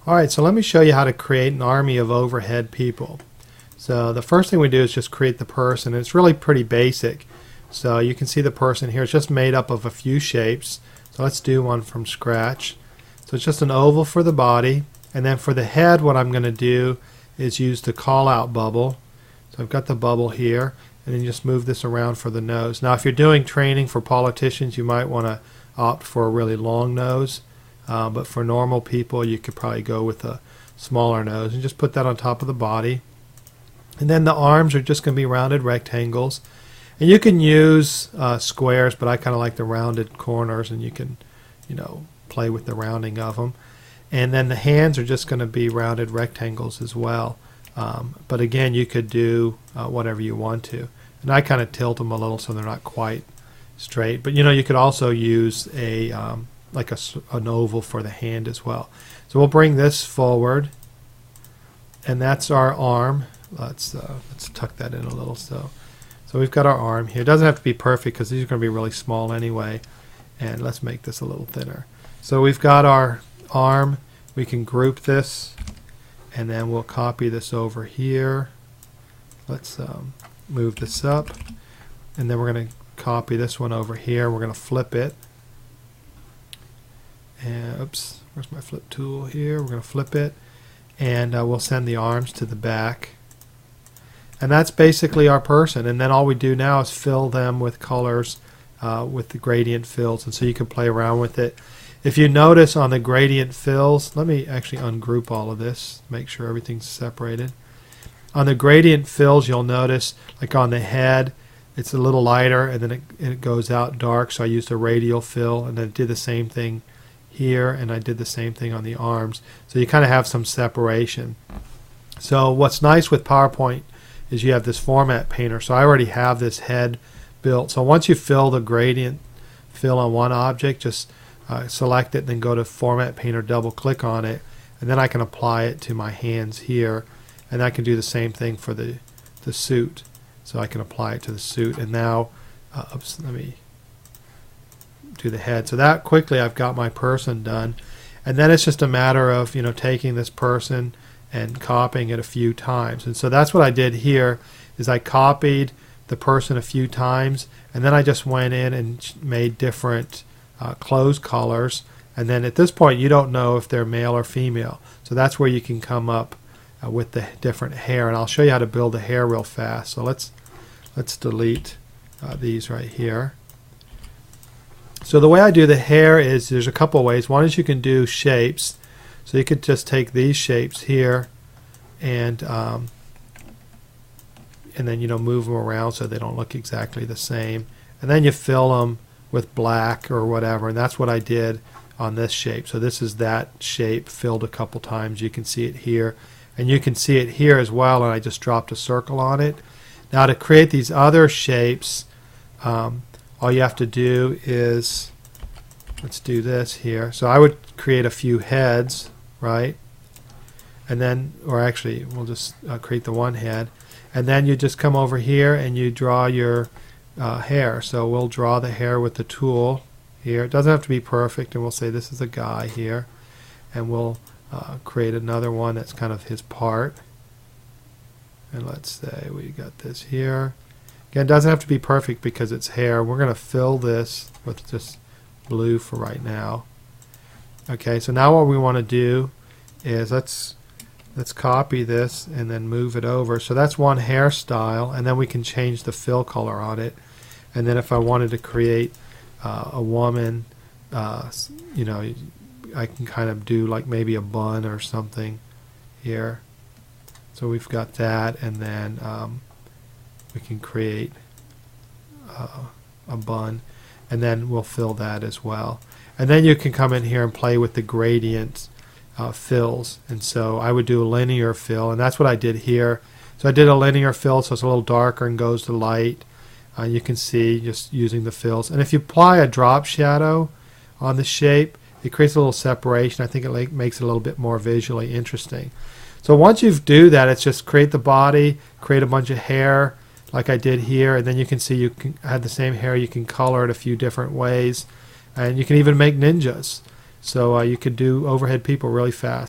Alright, so let me show you how to create an army of overhead people. So the first thing we do is just create the person. It's really pretty basic. So you can see the person here. It's just made up of a few shapes. So let's do one from scratch. So it's just an oval for the body. And then for the head, what I'm going to do is use the call out bubble. So I've got the bubble here. And then just move this around for the nose. Now if you're doing training for politicians, you might want to opt for a really long nose. But for normal people, you could probably go with a smaller nose and just put that on top of the body. And then the arms are just going to be rounded rectangles. And you can use squares, but I kind of like the rounded corners, and you can, play with the rounding of them. And then the hands are just going to be rounded rectangles as well. But again, you could do whatever you want to. And I kind of tilt them a little so they're not quite straight. But you could also use like an oval for the hand as well. So we'll bring this forward, and that's our arm. Let's tuck that in a little. So we've got our arm here. It doesn't have to be perfect because these are going to be really small anyway. And let's make this a little thinner. So we've got our arm. We can group this, and then we'll copy this over here. Let's move this up, and then we're going to copy this one over here. We're going to flip it. And, oops, where's my flip tool here? We're going to flip it, and we'll send the arms to the back. And that's basically our person. And then all we do now is fill them with colors with the gradient fills. And so you can play around with it. If you notice on the gradient fills, let me actually ungroup all of this, make sure everything's separated. On the gradient fills, you'll notice, like on the head, it's a little lighter, and then it goes out dark. So I used a radial fill, and then it did the same thing here, and I did the same thing on the arms. So you kind of have some separation. So what's nice with PowerPoint is you have this format painter. So I already have this head built. So once you fill the gradient fill on one object, just select it, then go to format painter, double click on it, and then I can apply it to my hands here, and I can do the same thing for the suit. So I can apply it to the suit, and now oops, let me do the head. So that quickly I've got my person done, and then it's just a matter of taking this person and copying it a few times. And so that's what I did here, is I copied the person a few times, and then I just went in and made different clothes colors, and then at this point you don't know if they're male or female. So that's where you can come up with the different hair, and I'll show you how to build the hair real fast. So let's delete these right here. So the way I do the hair is there's a couple ways. One is you can do shapes. So you could just take these shapes here and then move them around so they don't look exactly the same. And then you fill them with black or whatever, and that's what I did on this shape. So this is that shape filled a couple times. You can see it here, and you can see it here as well, and I just dropped a circle on it. Now to create these other shapes, all you have to do is, let's do this here. So I would create a few heads, right? And then, or actually, we'll just create the one head. And then you just come over here and you draw your hair. So we'll draw the hair with the tool here. It doesn't have to be perfect, and we'll say this is a guy here. And we'll create another one that's kind of his part. And let's say we got this here. Again, it doesn't have to be perfect because it's hair. We're going to fill this with just blue for right now. Okay, so now what we want to do is let's copy this and then move it over. So that's one hairstyle, and then we can change the fill color on it. And then if I wanted to create a woman, I can kind of do like maybe a bun or something here. So we've got that, and then we can create a bun, and then we'll fill that as well. And then you can come in here and play with the gradient fills. And so I would do a linear fill, and that's what I did here. So I did a linear fill, so it's a little darker and goes to light. You can see just using the fills. And if you apply a drop shadow on the shape, it creates a little separation. I think it makes it a little bit more visually interesting. So once you do that, it's just create the body, create a bunch of hair like I did here, and then you can see you can have the same hair. You can color it a few different ways, and you can even make ninjas. So you could do overhead people really fast.